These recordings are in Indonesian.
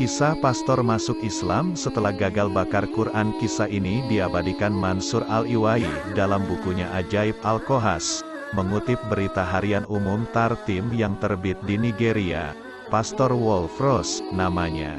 Kisah pastor masuk Islam setelah gagal bakar Quran. Kisah ini diabadikan Mansur Al-Iwai dalam bukunya Ajaib Al-Kohas, mengutip berita harian umum Tartim yang terbit di Nigeria. Pastor Wolfros, namanya.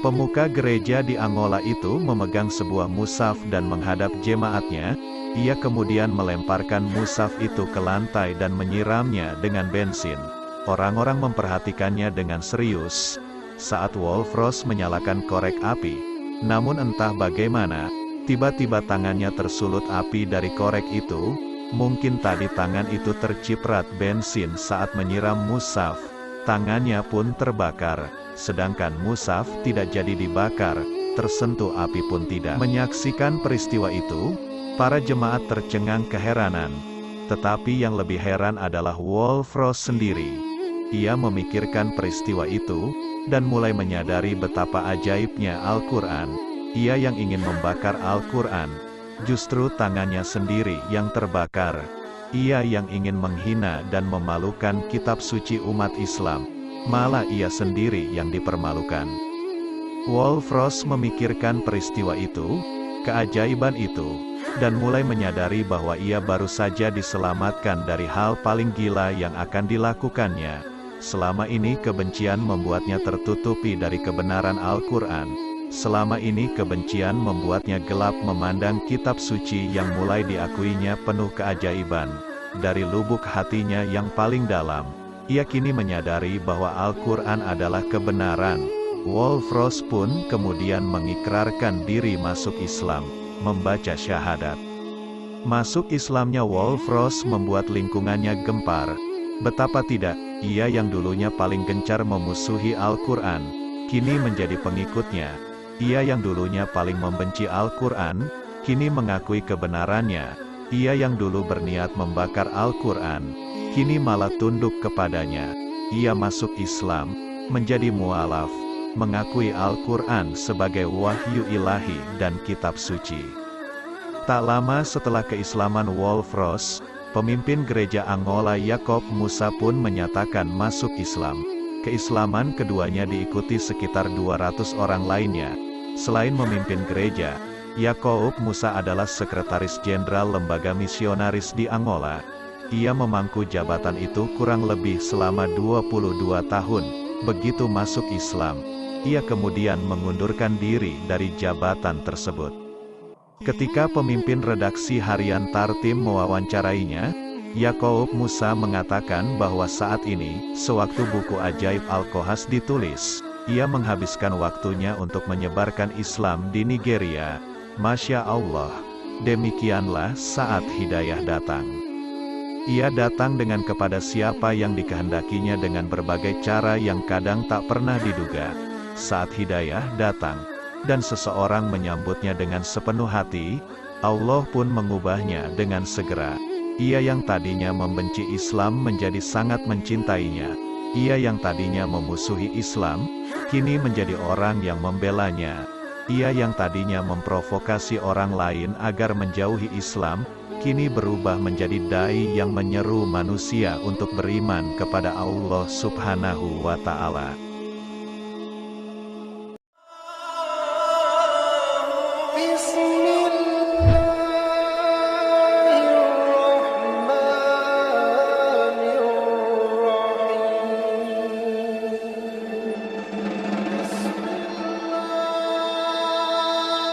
Pemuka gereja di Angola itu memegang sebuah mushaf dan menghadap jemaatnya. Ia kemudian melemparkan mushaf itu ke lantai dan menyiramnya dengan bensin. Orang-orang memperhatikannya dengan serius saat Wolfros menyalakan korek api. Namun entah bagaimana, tiba-tiba tangannya tersulut api dari korek itu. Mungkin tadi tangan itu terciprat bensin saat menyiram mushaf. Tangannya pun terbakar, sedangkan mushaf tidak jadi dibakar, tersentuh api pun tidak. Menyaksikan peristiwa itu, para jemaat tercengang keheranan. Tetapi yang lebih heran adalah Wolfros sendiri. Ia memikirkan peristiwa itu, dan mulai menyadari betapa ajaibnya Al-Quran. Ia yang ingin membakar Al-Quran, justru tangannya sendiri yang terbakar. Ia yang ingin menghina dan memalukan kitab suci umat Islam, malah ia sendiri yang dipermalukan. Wolfros memikirkan peristiwa itu, keajaiban itu, dan mulai menyadari bahwa ia baru saja diselamatkan dari hal paling gila yang akan dilakukannya. Selama ini kebencian membuatnya tertutupi dari kebenaran Al-Quran. Selama ini kebencian membuatnya gelap memandang kitab suci yang mulai diakuinya penuh keajaiban. Dari lubuk hatinya yang paling dalam, ia kini menyadari bahwa Al-Quran adalah kebenaran. Wolfros pun kemudian mengikrarkan diri masuk Islam, membaca syahadat. Masuk Islamnya Wolfros membuat lingkungannya gempar. Betapa tidak, ia yang dulunya paling gencar memusuhi Al-Quran, kini menjadi pengikutnya. Ia yang dulunya paling membenci Al-Quran, kini mengakui kebenarannya. Ia yang dulu berniat membakar Al-Quran, kini malah tunduk kepadanya. Ia masuk Islam, menjadi mualaf, mengakui Al-Quran sebagai wahyu ilahi dan kitab suci. Tak lama setelah keislaman Wolfros, pemimpin gereja Angola Yakob Musa pun menyatakan masuk Islam. Keislaman keduanya diikuti sekitar 200 orang lainnya. Selain memimpin gereja, Yakob Musa adalah sekretaris jenderal lembaga misionaris di Angola. Ia memangku jabatan itu kurang lebih selama 22 tahun. Begitu masuk Islam, ia kemudian mengundurkan diri dari jabatan tersebut. Ketika pemimpin redaksi harian Tartim mewawancarainya, Yakob Musa mengatakan bahwa saat ini, sewaktu buku Ajaib Al-Kohas ditulis, ia menghabiskan waktunya untuk menyebarkan Islam di Nigeria. Masya Allah, demikianlah saat hidayah datang. Ia datang dengan kepada siapa yang dikehendakinya dengan berbagai cara yang kadang tak pernah diduga. Saat hidayah datang, dan seseorang menyambutnya dengan sepenuh hati, Allah pun mengubahnya dengan segera. Ia yang tadinya membenci Islam menjadi sangat mencintainya. Ia yang tadinya memusuhi Islam, kini menjadi orang yang membelanya. Ia yang tadinya memprovokasi orang lain agar menjauhi Islam, kini berubah menjadi dai yang menyeru manusia untuk beriman kepada Allah Subhanahu wa Ta'ala. Bismillah.